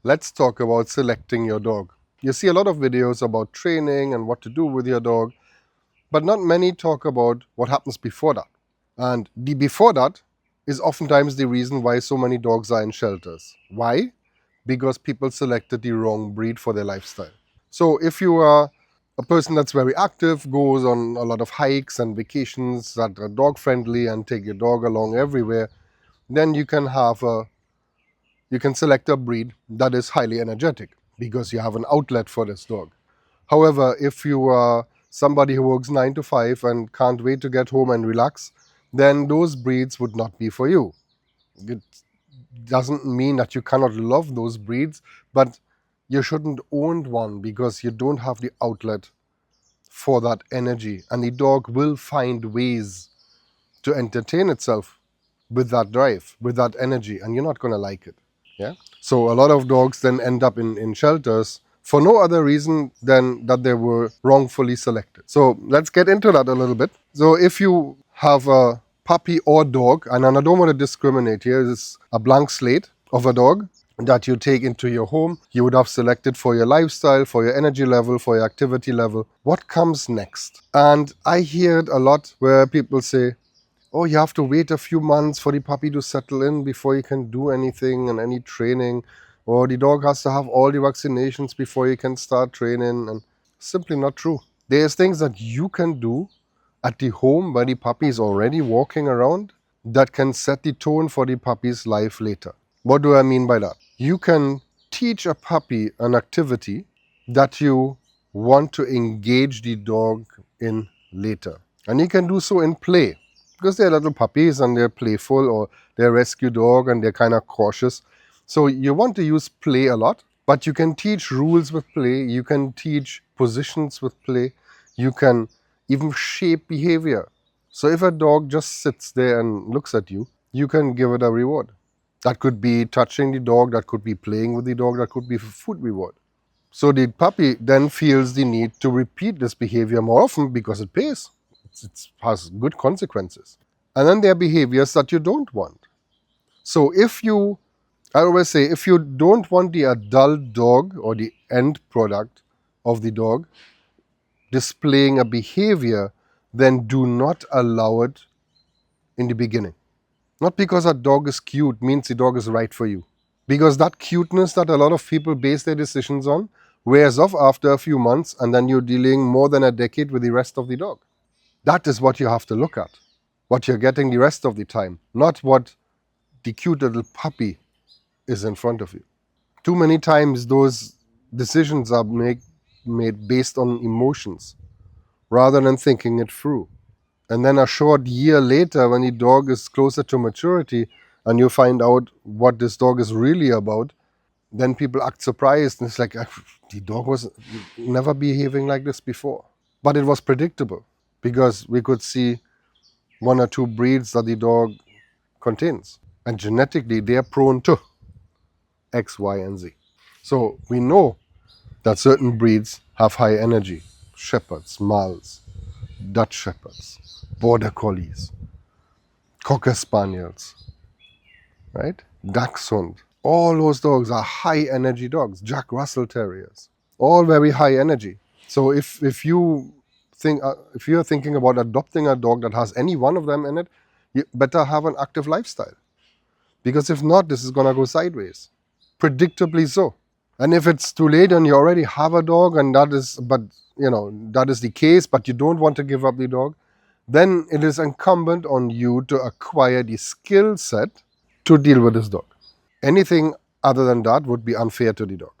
let's talk about selecting your dog. You see a lot of videos about training and what to do with your dog, but not many talk about what happens before that. And the before that is oftentimes the reason why so many dogs are in shelters. Why? Because people selected the wrong breed for their lifestyle. So if you are a person that's very active, goes on a lot of hikes and vacations that are dog friendly and take your dog along everywhere, then you can select a breed that is highly energetic because you have an outlet for this dog. However, if you are somebody who works 9 to 5 and can't wait to get home and relax, then those breeds would not be for you. It doesn't mean that you cannot love those breeds, but you shouldn't own one because you don't have the outlet for that energy. And the dog will find ways to entertain itself with that drive, with that energy, and you're not going to like it. Yeah. So a lot of dogs then end up in shelters for no other reason than that they were wrongfully selected. So let's get into that a little bit. So if you have a puppy or dog, and I don't want to discriminate here, it's a blank slate of a dog that you take into your home, you would have selected for your lifestyle, for your energy level, for your activity level. What comes next? And I hear it a lot where people say, oh, you have to wait a few months for the puppy to settle in before you can do anything and any training, or the dog has to have all the vaccinations before you can start training. And simply not true. There's things that you can do at the home where the puppy is already walking around that can set the tone for the puppy's life later. What do I mean by that? You can teach a puppy an activity that you want to engage the dog in later. And you can do so in play, because they're little puppies and they're playful, or they're a rescue dog and they're kind of cautious. So you want to use play a lot, but you can teach rules with play, you can teach positions with play, you can even shape behavior. So if a dog just sits there and looks at you, you can give it a reward. That could be touching the dog, that could be playing with the dog, that could be food reward. So the puppy then feels the need to repeat this behavior more often because it pays. It has good consequences. And then there are behaviors that you don't want. So I always say, if you don't want the adult dog or the end product of the dog displaying a behavior, then do not allow it in the beginning. Not because a dog is cute means the dog is right for you. Because that cuteness that a lot of people base their decisions on wears off after a few months, and then you're dealing more than a decade with the rest of the dog. That is what you have to look at. What you're getting the rest of the time, not what the cute little puppy is in front of you. Too many times those decisions are made based on emotions rather than thinking it through. And then a short year later, when the dog is closer to maturity and you find out what this dog is really about, then people act surprised. And it's like, the dog was never behaving like this before. But it was predictable because we could see one or two breeds that the dog contains. And genetically, they are prone to X, Y, and Z. So we know that certain breeds have high energy. Shepherds, Mals, Dutch Shepherds, Border Collies, Cocker Spaniels, right? Dachshund. All those dogs are high energy dogs. Jack Russell Terriers, all very high energy. So if you're thinking about adopting a dog that has any one of them in it, you better have an active lifestyle. Because if not, this is going to go sideways. Predictably so. And if it's too late and you already have a dog and that is the case, but you don't want to give up the dog, then it is incumbent on you to acquire the skill set to deal with this dog. Anything other than that would be unfair to the dog.